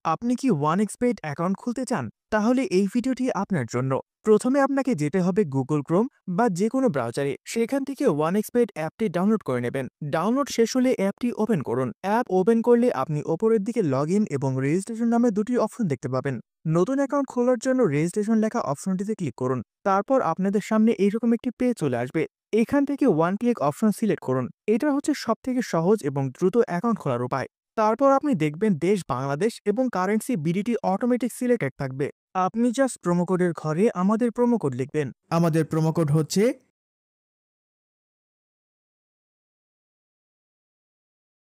আপনি কি OneXBet account খুলতে চান? তাহলে এই ভিডিওটি আপনার জন্য। প্রথমে আপনাকে যেতে হবে গুগল ক্রোম বা যে কোনো ব্রাউজারে। সেখান থেকে OneXBet অ্যাপটি ডাউনলোড করে নেবেন। ডাউনলোড শেষ হলে অ্যাপটি ওপেন করুন। অ্যাপ ওপেন করলে আপনি ওপরের দিকে লগইন এবং রেজিস্ট্রেশন নামে দুটি অপশন দেখতে পাবেন। নতুন অ্যাকাউন্ট খোলার জন্য রেজিস্ট্রেশন লেখা অপশনটিতে ক্লিক করুন। তারপর আপনাদের সামনে এইরকম একটি পেজ চলে আসবে। এখান থেকে ওয়ান ক্লিক অপশন সিলেক্ট করুন। এটা হচ্ছে সবথেকে সহজ এবং দ্রুত অ্যাকাউন্ট খোলার উপায়। তারপর আপনি দেখবেন দেশ বাংলাদেশ এবং কারেন্সি বিডিটি অটোমেটিক সিলেক্টেড থাকবে। আপনি জাস্ট প্রোমো কোডের ঘরে আমাদের প্রোমো কোড লিখবেন। আমাদের প্রোমো কোড হচ্ছে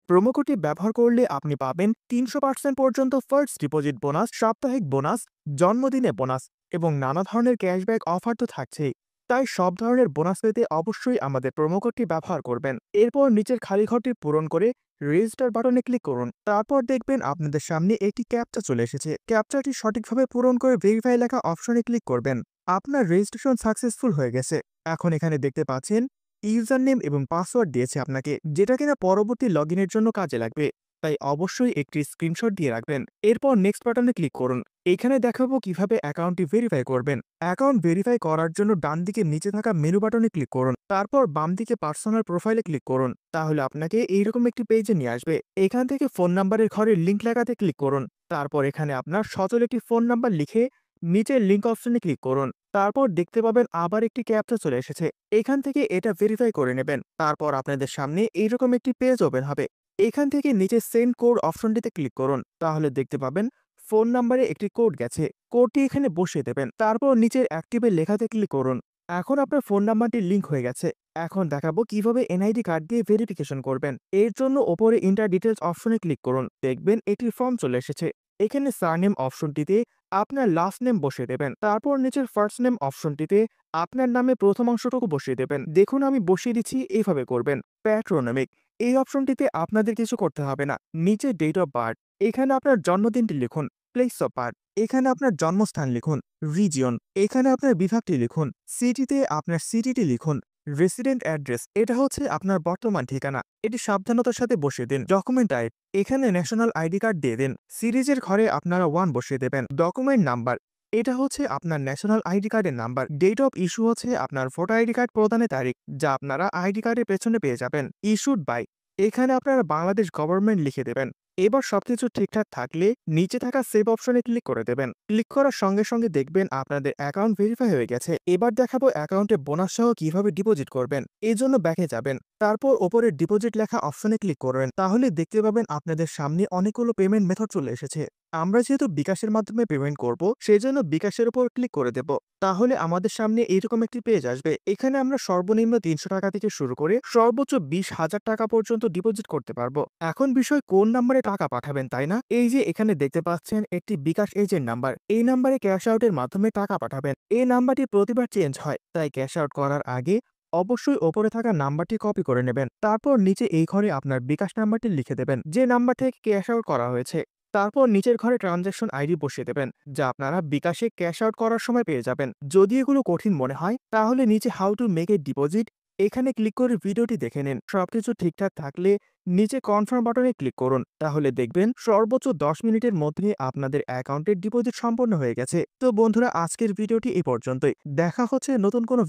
প্রোমো কোডটি ব্যবহার করলে আপনি পাবেন ৩০০% পর্যন্ত ফার্স্ট ডিপোজিট বোনাস, সাপ্তাহিক বোনাস, জন্মদিনে বোনাস এবং নানা ধরনের ক্যাশব্যাক অফার তো থাকছেই। তাই সব ধরনের বোনাস পেতে অবশ্যই আমাদের প্রোমো কোডটি ব্যবহার করবেন। এরপর নিচের খালি ঘরটি পূরণ করে রেজিস্টার বাটনে ক্লিক করুন। তারপর দেখবেন আপনাদের সামনে একটি ক্যাপচা চলে এসেছে। ক্যাপচাটি সঠিকভাবে পূরণ করে ভেরিফাই লেখা অপশনে ক্লিক করবেন। আপনার রেজিস্ট্রেশন সাকসেসফুল হয়ে গেছে। এখন এখানে দেখতে পাচ্ছেন ইউজার নেম এবং পাসওয়ার্ড দিয়েছে আপনাকে, যেটা কিনা পরবর্তী লগইনের জন্য কাজে লাগবে। তাই অবশ্যই একটি স্ক্রিনশট দিয়ে রাখবেন। এরপর নেক্সট বাটনে ক্লিক করুন। এখানে দেখাবো কিভাবে অ্যাকাউন্টটি ভেরিফাই করবেন। অ্যাকাউন্ট ভেরিফাই করার জন্য ডান দিকে নিচে থাকা মেনু বাটনে ক্লিক করুন। তারপর বাম দিকে পার্সোনাল প্রোফাইলে ক্লিক করুন। তাহলে আপনাকে এইরকম একটি পেজে নিয়ে আসবে। এখান থেকে ফোন নাম্বারের ঘরে লিঙ্ক লাগাতে ক্লিক করুন। তারপর এখানে আপনার সচল একটি ফোন নাম্বার লিখে নিচের লিঙ্ক অপশনে ক্লিক করুন। তারপর দেখতে পাবেন আবার একটি ক্যাপচা চলে এসেছে। এখান থেকে এটা ভেরিফাই করে নেবেন। তারপর আপনাদের সামনে এইরকম একটি পেজ ওপেন হবে। এখান থেকে নিচে সেন্ড কোড অপশনটিতে ক্লিক করুন। তাহলে দেখতে পাবেন ফোন নাম্বারে একটি কোড গেছে। কোডটি এখানে বসিয়ে দেবেন। তারপর নিচের অ্যাক্টিভের লেখাতে ক্লিক করুন। এখন আপনার ফোন নাম্বারটি লিংক হয়ে গেছে। এখন দেখাবো কিভাবে এনআইডি কার্ড দিয়ে ভেরিফিকেশন করবেন। এর জন্য ওপরে ইন্টার ডিটেলস অপশনে ক্লিক করুন। দেখবেন একটি ফর্ম চলে এসেছে। এখানে সারনেম অপশনটিতে আপনার লাস্ট নেম বসিয়ে দেবেন। তারপর নিচের ফার্স্ট নেম অপশনটিতে আপনার নামে প্রথম অংশটুকু বসিয়ে দেবেন। দেখুন আমি বসিয়ে দিচ্ছি, এইভাবে করবেন। প্যাট্রোনমিক এই অপশনটিতে আপনাদের কিছু করতে হবে না। নিচে ডেট অফ বার্থ, এখানে আপনার জন্মদিনটি লিখুন। প্লেস অফ বার্থ, এখানে আপনার জন্মস্থান লিখুন। রিজিয়ন, এখানে আপনার বিভাগটি লিখুন। সিটিতে আপনার সিটিটি লিখুন। রেসিডেন্ট অ্যাড্রেস, এটা হচ্ছে আপনার বর্তমান ঠিকানা। এটি সাবধানতার সাথে বসিয়ে দিন। ডকুমেন্ট টাইপ, এখানে ন্যাশনাল আইডি কার্ড দিয়ে দিন। সিরিজের ঘরে আপনারা 1 বসিয়ে দেবেন। ডকুমেন্ট নাম্বার, এটা হচ্ছে আপনার ন্যাশনাল আইডি কার্ডের নাম্বার। ডেট অফ ইস্যু হচ্ছে আপনার ভোটার আইডি কার্ড প্রদানের তারিখ, যা আপনারা আইডি কার্ডের পেছনে পেয়ে যাবেন। ইস্যুড বাই, এখানে আপনারা বাংলাদেশ গভর্নমেন্ট লিখে দেবেন। এবার সবকিছু ঠিকঠাক থাকলে নিচে থাকা সেভ অপশনে ক্লিক করে দেবেন। ক্লিক করার সঙ্গে সঙ্গে দেখবেন আপনাদের অ্যাকাউন্ট ভেরিফাই হয়ে গেছে। এবার দেখাবো অ্যাকাউন্টে বোনাস সহ কিভাবে ডিপোজিট করবেন। এই জন্য ব্যাকে যাবেন। তারপর ওপরে ডিপোজিট লেখা অপশনে ক্লিক করবেন। তাহলে দেখতে পাবেন আপনাদের সামনে অনেকগুলো পেমেন্ট মেথড চলে এসেছে। আমরা যেহেতু বিকাশের মাধ্যমে পেমেন্ট করব, সেই জন্য বিকাশের উপর ক্লিক করে দেব। তাহলে আমাদের সামনে এইরকম একটি পেজ আসবে। এখানে আমরা সর্বনিম্ন ৩০০ টাকা থেকে শুরু করে সর্বোচ্চ ২০,০০০ টাকা পর্যন্ত ডিপোজিট করতে পারবো। এখন বিষয় কোন নাম্বারে টাকা পাঠাবেন, তাই না? এই যে এখানে দেখতে পাচ্ছেন একটি বিকাশ এজেন্ট নাম্বার। এই নাম্বারে ক্যাশ আউটের মাধ্যমে টাকা পাঠাবেন। এই নাম্বারটি প্রতিবার চেঞ্জ হয়, তাই ক্যাশ আউট করার আগে অবশ্যই ওপরে থাকা নাম্বারটি কপি করে নেবেন। তারপর নিচে এই ঘরে আপনার বিকাশ নাম্বারটি লিখে দেবেন, যে নাম্বার থেকে ক্যাশ আউট করা হয়েছে। তারপর নিচের ঘরে ট্রানজ্যাকশন আইডি বসিয়ে দেবেন, যা আপনারা বিকাশে ক্যাশ আউট করার সময় পেয়ে যাবেন। যদি এগুলো কঠিন মনে হয় তাহলে নিচে how to make a deposit, এখানে ক্লিক করে ভিডিওটি দেখে নিন। সবকিছু ঠিকঠাক থাকলে নিচে কনফার্ম বাটনে ক্লিক করুন। তাহলে দেখবেন সর্বোচ্চ 10 মিনিটের মধ্যে আপনাদের অ্যাকাউন্টের ডিপোজিট সম্পন্ন হয়ে গেছে। তো বন্ধুরা, আজকের ভিডিওটি এই পর্যন্তই। দেখা হচ্ছে নতুন কোনো